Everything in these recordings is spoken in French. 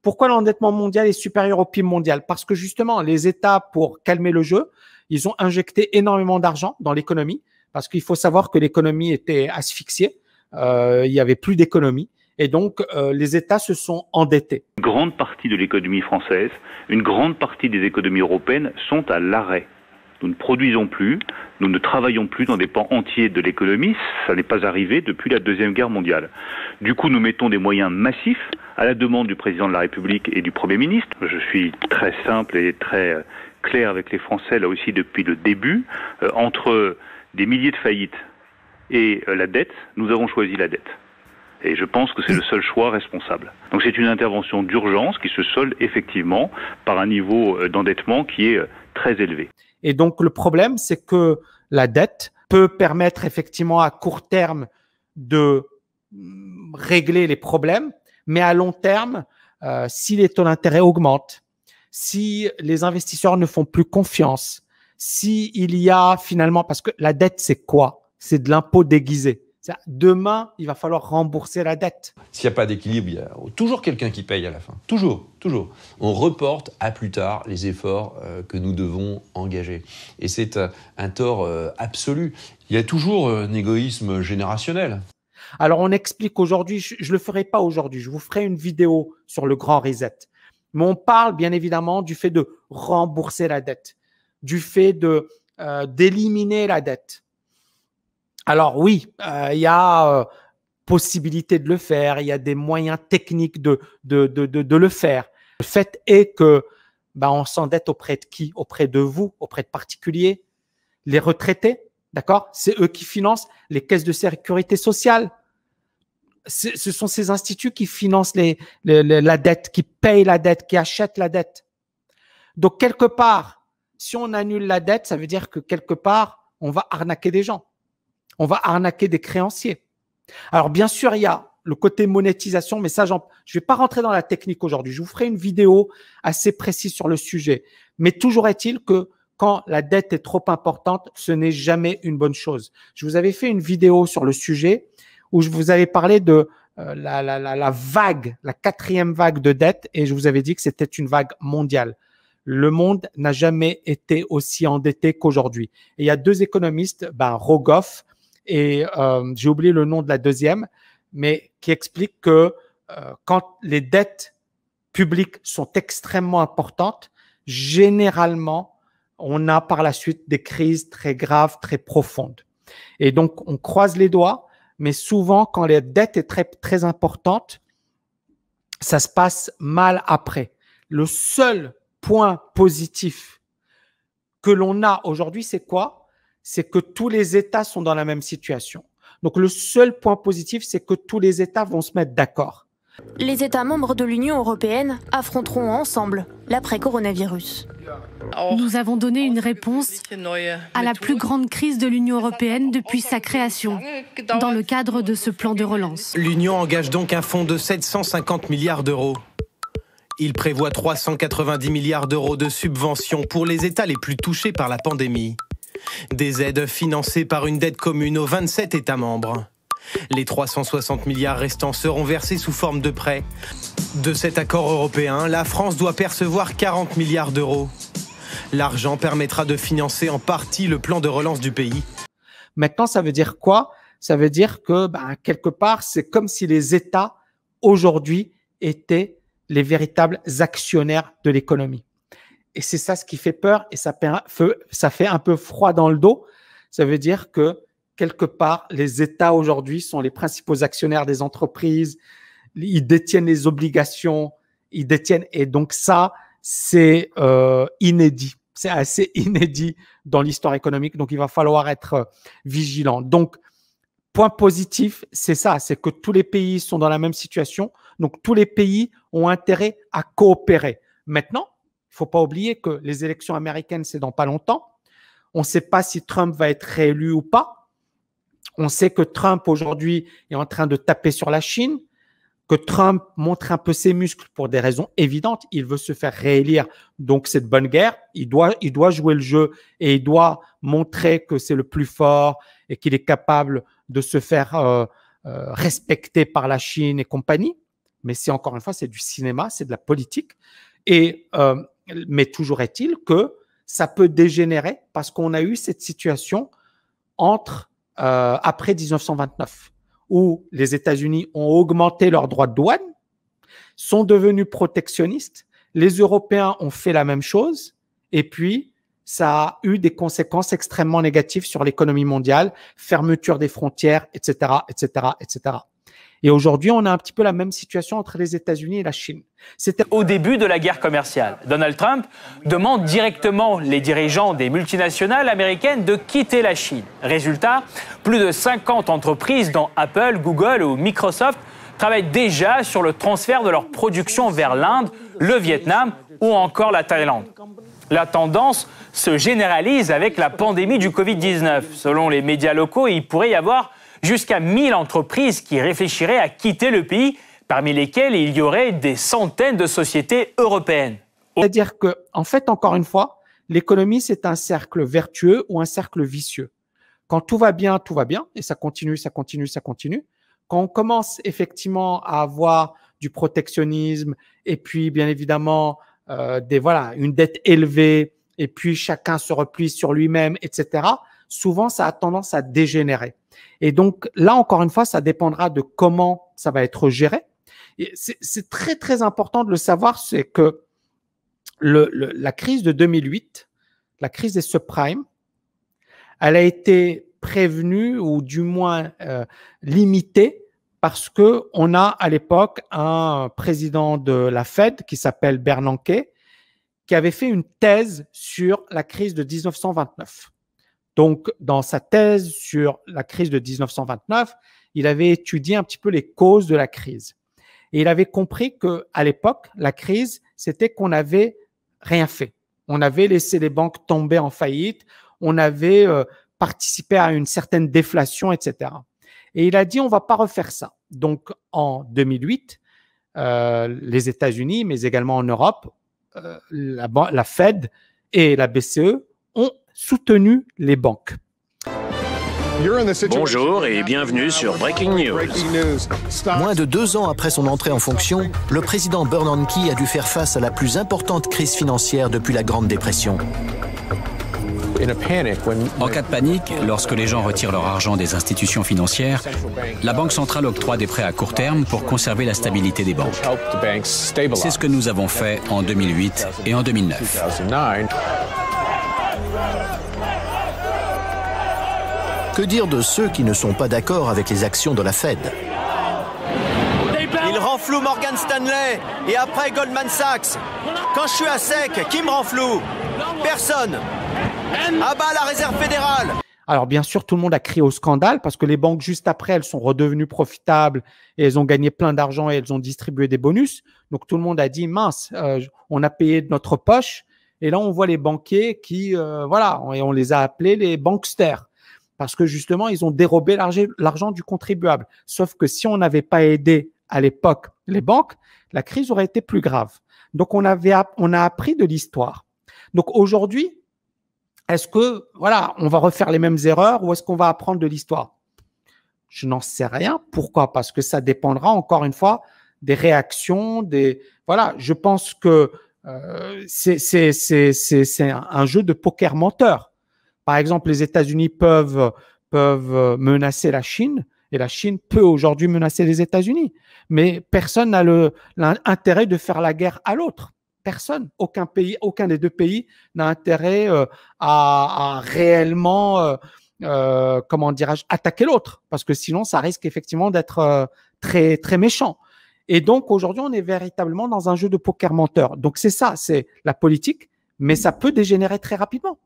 Pourquoi l'endettement mondial est supérieur au PIB mondial? Parce que justement, les États, pour calmer le jeu, ils ont injecté énormément d'argent dans l'économie, parce qu'il faut savoir que l'économie était asphyxiée, il n'y avait plus d'économie, et donc les États se sont endettés. Une grande partie de l'économie française, une grande partie des économies européennes sont à l'arrêt. Nous ne produisons plus, nous ne travaillons plus dans des pans entiers de l'économie, ça n'est pas arrivé depuis la Deuxième Guerre mondiale. Du coup, nous mettons des moyens massifs à la demande du président de la République et du Premier ministre. Je suis très simple et très clair avec les Français, là aussi depuis le début. Entre des milliers de faillites et la dette, nous avons choisi la dette. Et je pense que c'est le seul choix responsable. Donc c'est une intervention d'urgence qui se solde effectivement par un niveau d'endettement qui est très élevé. Et donc le problème, c'est que la dette peut permettre effectivement à court terme de régler les problèmes, mais à long terme, si les taux d'intérêt augmentent, si les investisseurs ne font plus confiance, si il y a finalement, parce que la dette, c'est quoi? C'est de l'impôt déguisé. Demain, il va falloir rembourser la dette. S'il n'y a pas d'équilibre, il y a toujours quelqu'un qui paye à la fin. Toujours, toujours. On reporte à plus tard les efforts que nous devons engager. Et c'est un tort absolu. Il y a toujours un égoïsme générationnel. Alors, on explique aujourd'hui, je ne le ferai pas aujourd'hui, je vous ferai une vidéo sur le grand reset. Mais on parle bien évidemment du fait de rembourser la dette, du fait d'éliminer la dette. Alors oui, il y a possibilité de le faire, il y a des moyens techniques de le faire. Le fait est que on s'endette auprès de qui? Auprès de vous, auprès de particuliers, les retraités, d'accord? C'est eux qui financent les caisses de sécurité sociale. Ce sont ces instituts qui financent la dette, qui payent la dette, qui achètent la dette. Donc quelque part, si on annule la dette, ça veut dire que quelque part, on va arnaquer des gens. On va arnaquer des créanciers. Alors, bien sûr, il y a le côté monétisation, mais ça, je ne vais pas rentrer dans la technique aujourd'hui. Je vous ferai une vidéo assez précise sur le sujet. Mais toujours est-il que quand la dette est trop importante, ce n'est jamais une bonne chose. Je vous avais fait une vidéo sur le sujet où je vous avais parlé de la vague, la 4e vague de dette, et je vous avais dit que c'était une vague mondiale. Le monde n'a jamais été aussi endetté qu'aujourd'hui. Et il y a 2 économistes, Rogoff, et j'ai oublié le nom de la deuxième, mais qui explique que quand les dettes publiques sont extrêmement importantes, généralement, on a par la suite des crises très graves, très profondes. Et donc, on croise les doigts, mais souvent, quand la dette est très, très importante, ça se passe mal après. Le seul point positif que l'on a aujourd'hui, c'est quoi? C'est que tous les États sont dans la même situation. Donc, le seul point positif, c'est que tous les États vont se mettre d'accord. Les États membres de l'Union européenne affronteront ensemble l'après-coronavirus. Nous avons donné une réponse à la plus grande crise de l'Union européenne depuis sa création, dans le cadre de ce plan de relance. L'Union engage donc un fonds de 750 milliards d'euros. Il prévoit 390 milliards d'euros de subventions pour les États les plus touchés par la pandémie. Des aides financées par une dette commune aux 27 États membres. Les 360 milliards restants seront versés sous forme de prêts. De cet accord européen, la France doit percevoir 40 milliards d'euros. L'argent permettra de financer en partie le plan de relance du pays. Maintenant, ça veut dire quoi? Ça veut dire que, quelque part, c'est comme si les États, aujourd'hui, étaient les véritables actionnaires de l'économie. Et c'est ça ce qui fait peur et ça fait un peu froid dans le dos. Ça veut dire que, quelque part, les États aujourd'hui sont les principaux actionnaires des entreprises. Ils détiennent les obligations, et donc ça, c'est inédit. C'est assez inédit dans l'histoire économique. Donc, il va falloir être vigilant. Donc, point positif, c'est ça, c'est que tous les pays sont dans la même situation. Donc, tous les pays ont intérêt à coopérer. Maintenant, il ne faut pas oublier que les élections américaines, c'est dans pas longtemps. On ne sait pas si Trump va être réélu ou pas. On sait que Trump, aujourd'hui, est en train de taper sur la Chine, que Trump montre un peu ses muscles pour des raisons évidentes. Il veut se faire réélire, donc c'est de bonne guerre. Il doit jouer le jeu et il doit montrer que c'est le plus fort et qu'il est capable de se faire respecter par la Chine et compagnie. mais c'est encore une fois, c'est du cinéma, c'est de la politique. Mais toujours est-il que ça peut dégénérer parce qu'on a eu cette situation après 1929, où les États-Unis ont augmenté leurs droits de douane, sont devenus protectionnistes, les Européens ont fait la même chose, et puis ça a eu des conséquences extrêmement négatives sur l'économie mondiale, fermeture des frontières, etc., etc., etc. Et aujourd'hui, on a un petit peu la même situation entre les États-Unis et la Chine. C'était au début de la guerre commerciale. Donald Trump demande directement les dirigeants des multinationales américaines de quitter la Chine. Résultat, plus de 50 entreprises, dont Apple, Google ou Microsoft, travaillent déjà sur le transfert de leur production vers l'Inde, le Vietnam ou encore la Thaïlande. La tendance se généralise avec la pandémie du Covid-19. Selon les médias locaux, il pourrait y avoir jusqu'à 1000 entreprises qui réfléchiraient à quitter le pays, parmi lesquelles il y aurait des centaines de sociétés européennes. C'est-à-dire que, en fait, encore une fois, l'économie, c'est un cercle vertueux ou un cercle vicieux. Quand tout va bien, et ça continue, ça continue, ça continue. Quand on commence effectivement à avoir du protectionnisme et puis, bien évidemment, une dette élevée et puis chacun se replie sur lui-même, etc., souvent, ça a tendance à dégénérer. Et donc, là, encore une fois, ça dépendra de comment ça va être géré. Et c'est très, très important de le savoir, c'est que la crise de 2008, la crise des subprimes, elle a été prévenue ou du moins limitée parce que on a à l'époque un président de la Fed qui s'appelle Bernanke, qui avait fait une thèse sur la crise de 1929. Donc, dans sa thèse sur la crise de 1929, il avait étudié un petit peu les causes de la crise. Et il avait compris qu'à l'époque, la crise, c'était qu'on n'avait rien fait. On avait laissé les banques tomber en faillite, on avait participé à une certaine déflation, etc. Et il a dit, on ne va pas refaire ça. Donc, en 2008, les États-Unis, mais également en Europe, la Fed et la BCE ont soutenu les banques. Bonjour et bienvenue sur Breaking News. Moins de 2 ans après son entrée en fonction, le président Bernanke a dû faire face à la plus importante crise financière depuis la Grande Dépression. En cas de panique, lorsque les gens retirent leur argent des institutions financières, la Banque centrale octroie des prêts à court terme pour conserver la stabilité des banques. C'est ce que nous avons fait en 2008 et en 2009. Que dire de ceux qui ne sont pas d'accord avec les actions de la Fed? Il renfloue Morgan Stanley et après Goldman Sachs. Quand je suis à sec, qui me renfloue? Personne. Ah bah la Réserve fédérale. Alors bien sûr, tout le monde a crié au scandale parce que les banques juste après, elles sont redevenues profitables et elles ont gagné plein d'argent et elles ont distribué des bonus. Donc tout le monde a dit mince, on a payé de notre poche et là on voit les banquiers qui et on les a appelés les banksters parce que justement ils ont dérobé l'argent du contribuable. Sauf que si on n'avait pas aidé à l'époque les banques, la crise aurait été plus grave. Donc on a appris de l'histoire. Donc aujourd'hui, est-ce que, on va refaire les mêmes erreurs ou est-ce qu'on va apprendre de l'histoire? Je n'en sais rien. Pourquoi? Parce que ça dépendra, encore une fois, des réactions, je pense que c'est un jeu de poker menteur. Par exemple, les États-Unis peuvent menacer la Chine et la Chine peut aujourd'hui menacer les États-Unis. Mais personne n'a l'intérêt de faire la guerre à l'autre. Personne, aucun des deux pays n'a intérêt à réellement, attaquer l'autre, parce que sinon, ça risque effectivement d'être très, très méchant. Et donc, aujourd'hui, on est véritablement dans un jeu de poker menteur. Donc, c'est ça, c'est la politique, mais ça peut dégénérer très rapidement.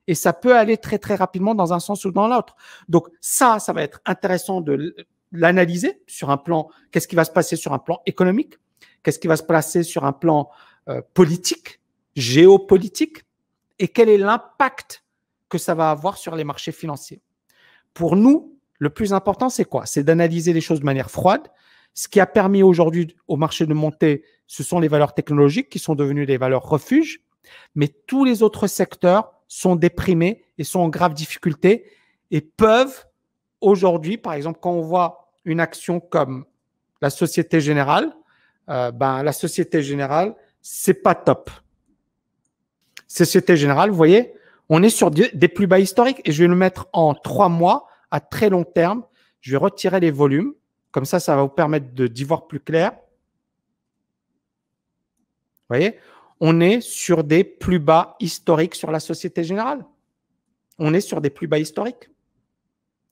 Et ça peut aller très, très rapidement dans un sens ou dans l'autre. Donc, ça va être intéressant de l'analyser sur un plan, qu'est-ce qui va se passer sur un plan économique, qu'est-ce qui va se passer sur un plan politique, géopolitique, et quel est l'impact que ça va avoir sur les marchés financiers. Pour nous, le plus important, c'est quoi? C'est d'analyser les choses de manière froide. Ce qui a permis aujourd'hui au marché de monter, ce sont les valeurs technologiques qui sont devenues des valeurs refuges, mais tous les autres secteurs sont déprimés et sont en grave difficulté et peuvent aujourd'hui, par exemple, quand on voit une action comme la Société Générale, la Société Générale, c'est pas top. Société Générale, vous voyez, on est sur des plus bas historiques et je vais le mettre en 3 mois à très long terme. Je vais retirer les volumes. Comme ça, ça va vous permettre d'y voir plus clair. Vous voyez, on est sur des plus bas historiques sur la Société Générale. On est sur des plus bas historiques.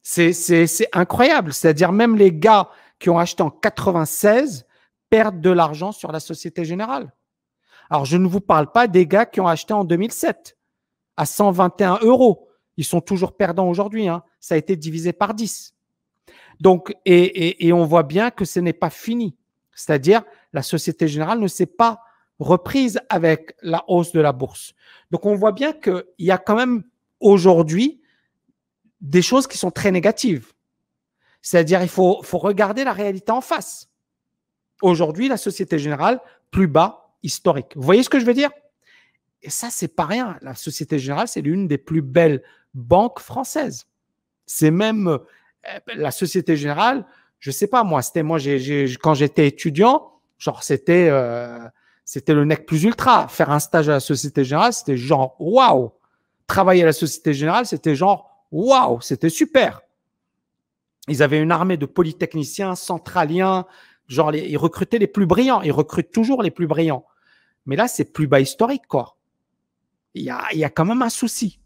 C'est incroyable. C'est-à-dire même les gars qui ont acheté en 96 perdent de l'argent sur la Société Générale. Alors, je ne vous parle pas des gars qui ont acheté en 2007 à 121 €. Ils sont toujours perdants aujourd'hui. Hein. Ça a été divisé par 10. Donc, et on voit bien que ce n'est pas fini. C'est-à-dire, la Société Générale ne s'est pas reprise avec la hausse de la bourse. Donc, on voit bien qu'il y a quand même aujourd'hui des choses qui sont très négatives. C'est-à-dire, il faut regarder la réalité en face. Aujourd'hui, la Société Générale, plus bas historique. Vous voyez ce que je veux dire? Et ça, c'est pas rien. La Société Générale, c'est l'une des plus belles banques françaises. C'est même la Société Générale, je sais pas moi, c'était moi quand j'étais étudiant, genre c'était le nec plus ultra. Faire un stage à la Société Générale, c'était genre waouh. Travailler à la Société Générale, c'était genre waouh, c'était super. Ils avaient une armée de polytechniciens, centraliens, genre ils recrutaient les plus brillants. Ils recrutent toujours les plus brillants. Mais là, c'est plus bas historique, quoi. Il y a quand même un souci.